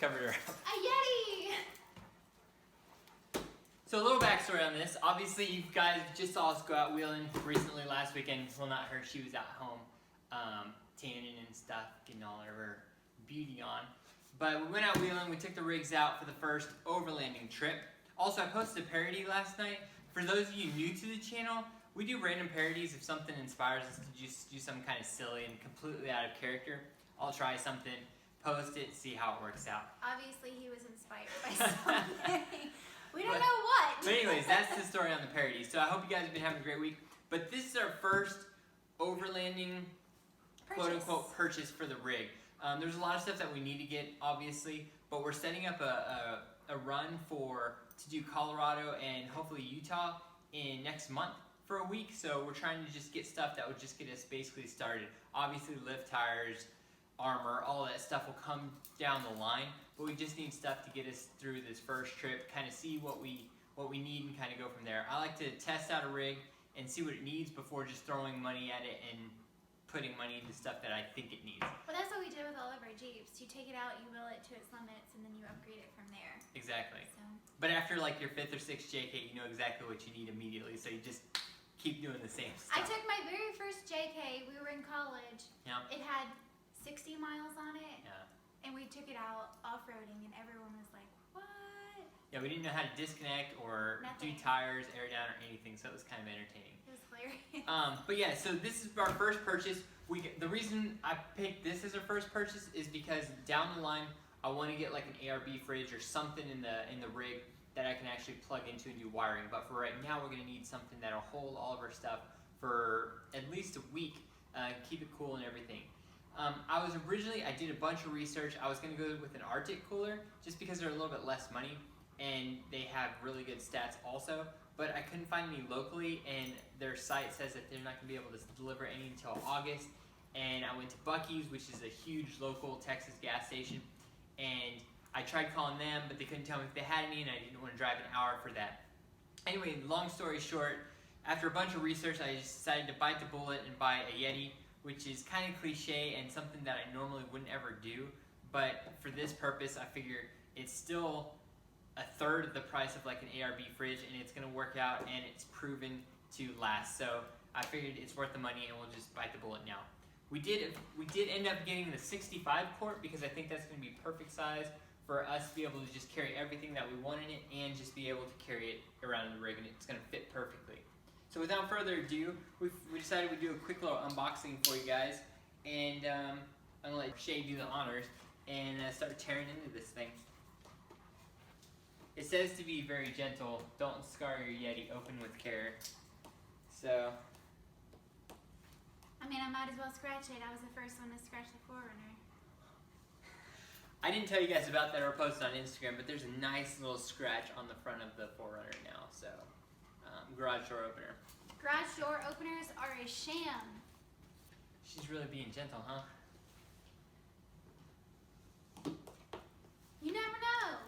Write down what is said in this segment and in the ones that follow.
covered her up. A Yeti! So a little backstory on this. Obviously, you guys just saw us go out wheeling recently last weekend. Well, not her. She was at home tanning and stuff, getting all of her beauty on. But we went out wheeling. We took the rigs out for the first overlanding trip. Also, I posted a parody last night. For those of you new to the channel, we do random parodies. If something inspires us to just do something kind of silly and completely out of character, I'll try something, post it, see how it works out. Obviously, he was inspired by something. We don't know what. But anyways, that's the story on the parody. So I hope you guys have been having a great week. But this is our first overlanding, quote-unquote, purchase for the rig. There's a lot of stuff that we need to get, obviously, but we're setting up a run to do Colorado and hopefully Utah in next month for a week. So we're trying to just get stuff that would just get us basically started. Obviously, lift tires, armor, all that stuff will come down the line, but we just need stuff to get us through this first trip, kind of see what we need and kind of go from there. I like to test out a rig and see what it needs before just throwing money at it and putting money into stuff that I think it needs. Well, that's what we did with all of our Jeeps. You take it out, you wheel it to its limits, and then you upgrade it from there. Exactly. So. But after like your 5th or 6th JK, you know exactly what you need immediately, so you just keep doing the same stuff. I took my very first JK, we were in college. Yeah. It had 60 miles on it. Yeah. And we took it out off-roading, and everyone was like, what? Yeah, we didn't know how to disconnect or do tires, air down, or anything, so it was kind of entertaining. It was hilarious. But yeah, so this is our first purchase. The reason I picked this as our first purchase is because down the line, I want to get like an ARB fridge or something in the rig that I can actually plug into and do wiring. But for right now, we're going to need something that'll hold all of our stuff for at least a week, keep it cool and everything. I did a bunch of research. I was going to go with an Arctic cooler just because they're a little bit less money and they have really good stats also. But I couldn't find any locally, and their site says that they're not going to be able to deliver any until August. And I went to Buc-ee's, which is a huge local Texas gas station, and I tried calling them, but they couldn't tell me if they had any, and I didn't want to drive an hour for that. Anyway, long story short, after a bunch of research, I just decided to bite the bullet and buy a Yeti, which is kind of cliche and something that I normally wouldn't ever do. But for this purpose, I figure it's still a third of the price of like an ARB fridge, and it's going to work out, and it's proven to last. So I figured it's worth the money, and we'll just bite the bullet now. We did end up getting the 65 quart because I think that's going to be perfect size for us to be able to just carry everything that we want in it and just be able to carry it around in the rig, and it's going to fit perfectly. So without further ado, we decided we'd do a quick little unboxing for you guys, and I'm going to let Shay do the honors and start tearing into this thing. It says to be very gentle, don't scar your Yeti, open with care. So, I mean, I might as well scratch it. I was the first one to scratch the Forerunner. I didn't tell you guys about that or post it on Instagram, but there's a nice little scratch on the front of the Forerunner now, so garage door opener. Garage door openers are a sham. She's really being gentle, huh? You never know.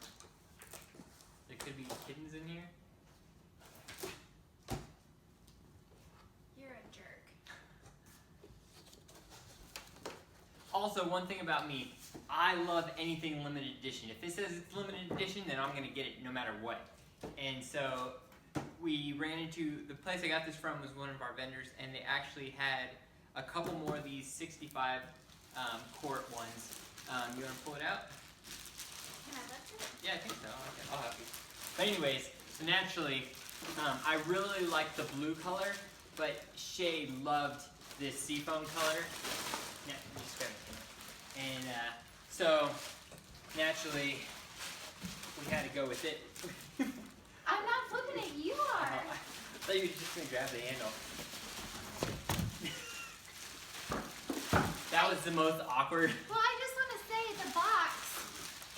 There could be kittens in here. You're a jerk. Also, one thing about me, I love anything limited edition. If it says it's limited edition, then I'm going to get it no matter what. And so we ran into, the place I got this from was one of our vendors, and they actually had a couple more of these 65 quart ones. You want to pull it out? Can I lift it? Yeah, I think so. Okay, I'll help you. But anyways, so naturally, I really like the blue color, but Shay loved this seafoam color. Yeah, just grab it. And so, naturally, we had to go with it. I'm not flipping it, you are. I thought you were just going to grab the handle. That was the most awkward. Well, I just want to say the box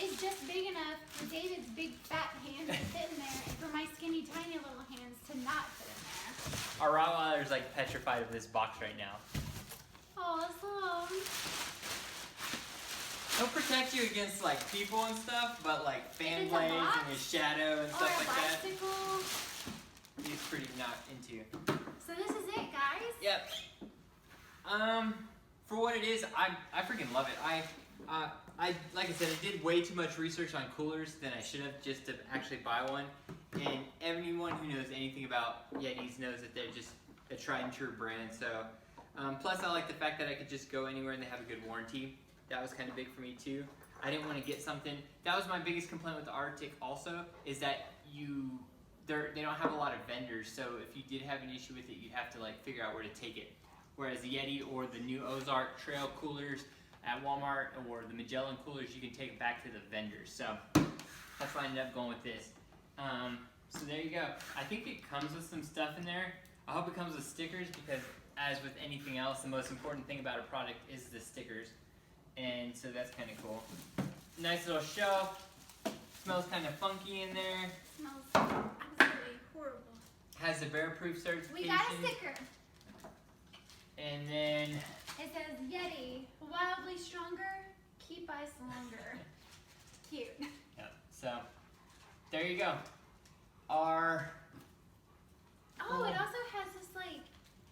is just big enough for David's big fat hands to fit in there, and for my skinny tiny little hands to not fit in there. Our Rottweiler's like petrified of this box right now. Oh, so. He'll protect you against like people and stuff, but like fan blades and his shadow and stuff like that. Bicycle. He's pretty not into. So this is it, guys? Yep. For what it is, I freaking love it. like I said, I did way too much research on coolers than I should have just to actually buy one. And anyone who knows anything about Yetis knows that they're just a tried and true brand. So, plus I like the fact that I could just go anywhere and they have a good warranty. That was kind of big for me too. I didn't want to get something. That was my biggest complaint with the Arctic also, is that they don't have a lot of vendors. So if you did have an issue with it, you'd have to like figure out where to take it. Whereas the Yeti or the new Ozark Trail coolers at Walmart or the Magellan coolers, you can take it back to the vendors. So that's why I ended up going with this. So there you go. I think it comes with some stuff in there. I hope it comes with stickers because as with anything else, the most important thing about a product is the stickers. And so that's kind of cool. Nice little shelf. Smells kind of funky in there. Smells absolutely horrible. Has the bear-proof certification. We got a sticker. And then it says Yeti, wildly stronger, keep ice longer. Cute. Yep. So there you go. Our it also has this like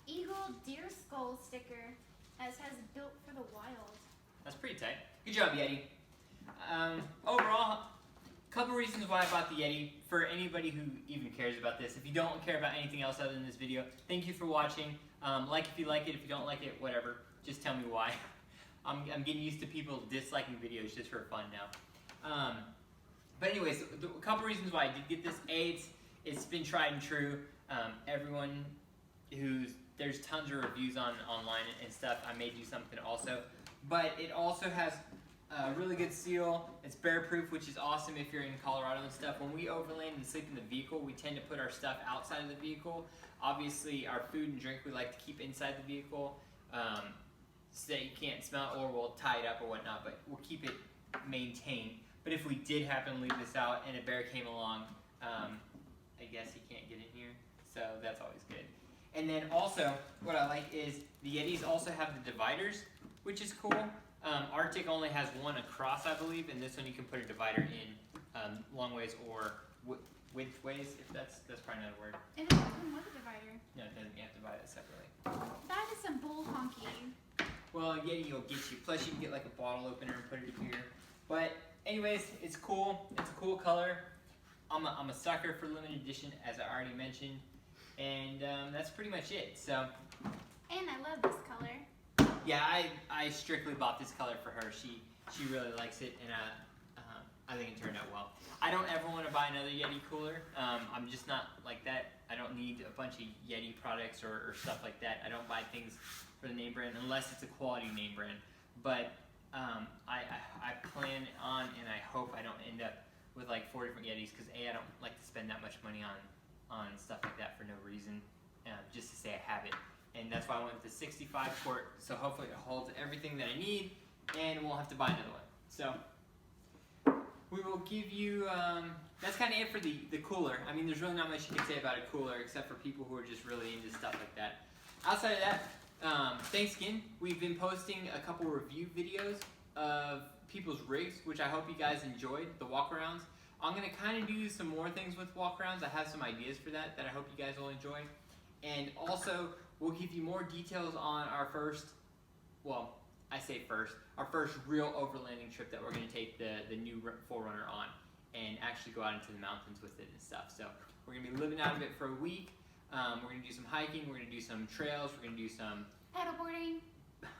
eagle deer skull sticker that says built for the wild. That's pretty tight. Good job, Yeti. Overall, a couple reasons why I bought the Yeti. For anybody who even cares about this, if you don't care about anything else other than this video, thank you for watching. Like if you like it, if you don't like it, whatever. Just tell me why. I'm getting used to people disliking videos just for fun now. But anyways, a couple reasons why I did get this. A, it's been tried and true. Everyone there's tons of reviews online and stuff. I may do something also. But it also has a really good seal. It's bear proof, which is awesome if you're in Colorado and stuff. When we overland and sleep in the vehicle, we tend to put our stuff outside of the vehicle. Obviously, our food and drink we like to keep inside the vehicle so that you can't smell it, or we'll tie it up or whatnot, but we'll keep it maintained. But if we did happen to leave this out and a bear came along, I guess he can't get in here, so that's always good. And then also, what I like is the Yetis also have the dividers, which is cool. Arctic only has one across, I believe, and this one you can put a divider in long ways or width ways, if that's probably not a word. It doesn't come with a divider. No, it doesn't. You have to buy that separately. That is some bull honky. Well, Yeti will get you. Plus, you can get like a bottle opener and put it here. But anyways, it's cool. It's a cool color. I'm a sucker for limited edition, as I already mentioned, and that's pretty much it. So. And I love this color. Yeah, I strictly bought this color for her. She really likes it, and I think it turned out well. I don't ever want to buy another Yeti cooler. I'm just not like that. I don't need a bunch of Yeti products or stuff like that. I don't buy things for the name brand unless it's a quality name brand. But I plan on, and I hope I don't end up with like 4 different Yetis, because I don't like to spend that much money on stuff like that for no reason, just to say I have it. And that's why I went with the 65 quart, so hopefully it holds everything that I need, and we'll have to buy another one. So we will give you, that's kind of it for the cooler. I mean, there's really not much you can say about a cooler except for people who are just really into stuff like that. Outside of that, thanks again. We've been posting a couple review videos of people's rigs, which I hope you guys enjoyed, the walkarounds. I'm going to kind of do some more things with walkarounds. I have some ideas for that I hope you guys will enjoy. And also, we'll give you more details on our first, well, I say first, our first real overlanding trip that we're going to take the new 4Runner on and actually go out into the mountains with it and stuff. So we're going to be living out of it for a week. We're going to do some hiking, we're going to do some trails, we're going to do some paddleboarding,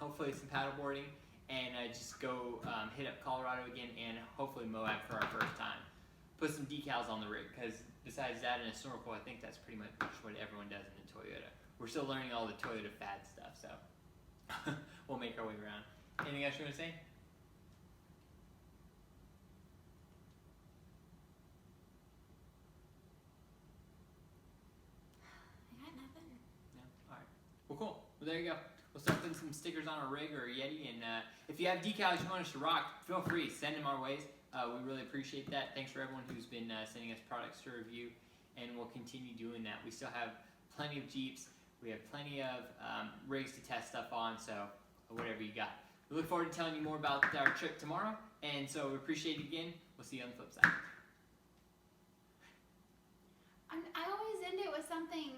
hopefully some paddleboarding, and just go hit up Colorado again and hopefully Moab for our first time. Put some decals on the rig, because besides that and a snorkel, I think that's pretty much what everyone does in the Toyota. We're still learning all the Toyota fad stuff, so we'll make our way around. Anything else you want to say? I got nothing. No? Alright. Well, cool. Well, there you go. We'll start putting some stickers on a rig or a Yeti, and if you have decals you want us to rock, feel free. Send them our ways. We really appreciate that. Thanks for everyone who's been sending us products to review, and we'll continue doing that. We still have plenty of Jeeps. We have plenty of rigs to test stuff on, so whatever you got. We look forward to telling you more about our trip tomorrow, and so we appreciate it again. We'll see you on the flip side. I always end it with something.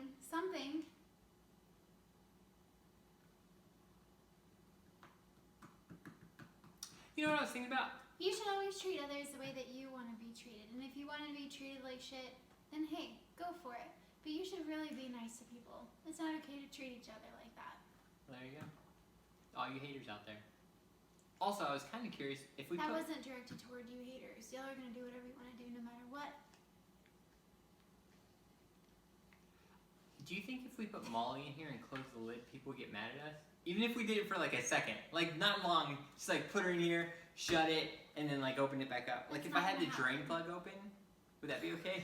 You know what I was thinking about? You should always treat others the way that you want to be treated. And if you want to be treated like shit, then hey, go for it. But you should really be nice to people. It's not okay to treat each other like that. There you go. All you haters out there. Also, I was kind of curious if we That put... wasn't directed toward you haters. Y'all are going to do whatever you want to do no matter what. Do you think if we put Molly in here and close the lid, people would get mad at us? Even if we did it for like a second. Like, not long. Just like put her in here, shut it, and then like open it back up. Like, That's if I not had the gonna drain happen. plug open, would that be okay?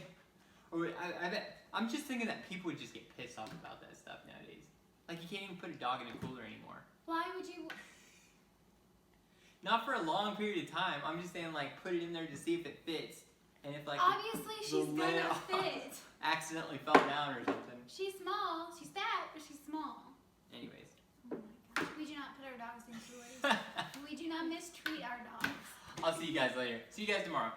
Or I bet... I'm just thinking that people would just get pissed off about that stuff nowadays. Like, you can't even put a dog in a cooler anymore. Why would you... Not for a long period of time. I'm just saying, like, put it in there to see if it fits. And if, like, Obviously, she's lid gonna fit. accidentally fell down or something. She's small. She's fat, but she's small. Anyways. Oh my gosh. We do not put our dogs in coolers. We do not mistreat our dogs. I'll see you guys later. See you guys tomorrow.